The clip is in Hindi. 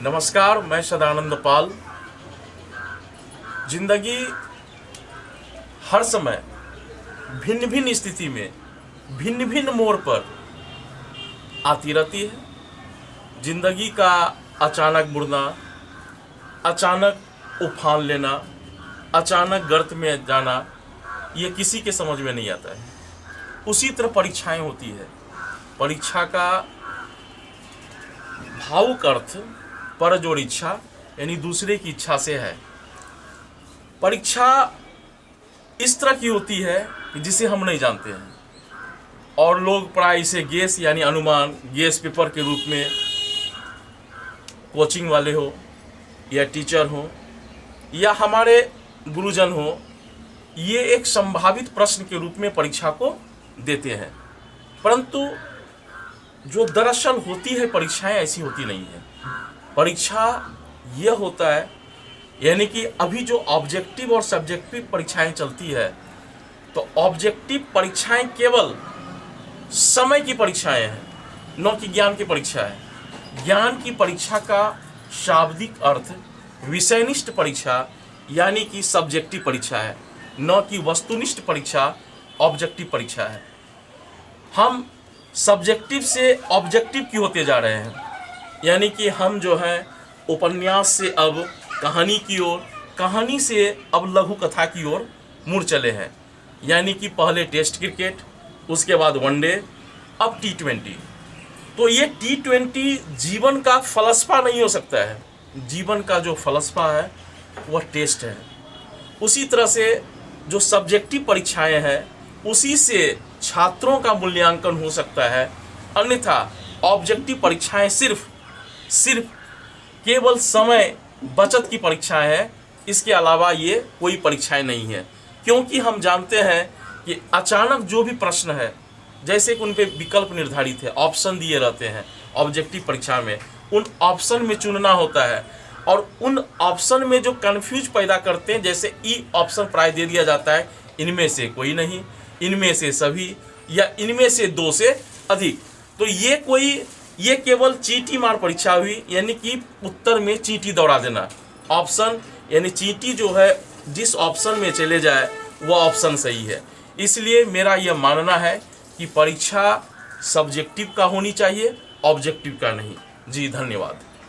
नमस्कार, मैं सदानंद पाल। जिंदगी हर समय भिन्न भिन्न स्थिति में भिन्न भिन्न मोड़ पर आती रहती है। जिंदगी का अचानक मुड़ना, अचानक उफान लेना, अचानक गर्त में जाना, ये किसी के समझ में नहीं आता है। उसी तरह परीक्षाएं होती है। परीक्षा का भावुक अर्थ पर जोड़ इच्छा यानी दूसरे की इच्छा से है। परीक्षा इस तरह की होती है कि जिसे हम नहीं जानते हैं, और लोग प्राय इसे गेस यानी अनुमान, गेस पेपर के रूप में कोचिंग वाले हो या टीचर हो या हमारे गुरुजन हो, ये एक संभावित प्रश्न के रूप में परीक्षा को देते हैं। परंतु जो दरअसल होती है परीक्षाएं ऐसी होती नहीं है। परीक्षा यह होता है, यानी कि अभी जो ऑब्जेक्टिव और सब्जेक्टिव परीक्षाएं चलती है, तो ऑब्जेक्टिव परीक्षाएं केवल समय की परीक्षाएं हैं, न कि ज्ञान की परीक्षा है। ज्ञान की परीक्षा का शाब्दिक अर्थ विषयनिष्ठ परीक्षा यानी कि सब्जेक्टिव परीक्षा है, न कि वस्तुनिष्ठ परीक्षा ऑब्जेक्टिव परीक्षा है। हम सब्जेक्टिव से ऑब्जेक्टिव क्यों होते जा रहे हैं, यानी कि हम जो है उपन्यास से अब कहानी की ओर, कहानी से अब लघु कथा की ओर मुड़ चले हैं। यानी कि पहले टेस्ट क्रिकेट, उसके बाद वनडे, अब T20। तो ये T20 जीवन का फलसफा नहीं हो सकता है। जीवन का जो फलसफा है वह टेस्ट है। उसी तरह से जो सब्जेक्टिव परीक्षाएं हैं, उसी से छात्रों का मूल्यांकन हो सकता है। अन्यथा ऑब्जेक्टिव परीक्षाएं सिर्फ केवल समय बचत की परीक्षाएं हैं। इसके अलावा ये कोई परीक्षाएं नहीं है, क्योंकि हम जानते हैं कि अचानक जो भी प्रश्न है, जैसे कि उन पे विकल्प निर्धारित है, ऑप्शन दिए रहते हैं ऑब्जेक्टिव परीक्षा में, उन ऑप्शन में चुनना होता है। और उन ऑप्शन में जो कन्फ्यूज पैदा करते हैं, जैसे ई ऑप्शन प्राय दे दिया जाता है, इनमें से कोई नहीं, इनमें से सभी, या इनमें से दो से अधिक। तो ये केवल चींटी मार परीक्षा हुई, यानी कि उत्तर में चींटी दौड़ा देना। ऑप्शन यानी चींटी जो है जिस ऑप्शन में चले जाए वह ऑप्शन सही है। इसलिए मेरा यह मानना है कि परीक्षा सब्जेक्टिव का होनी चाहिए, ऑब्जेक्टिव का नहीं। जी धन्यवाद।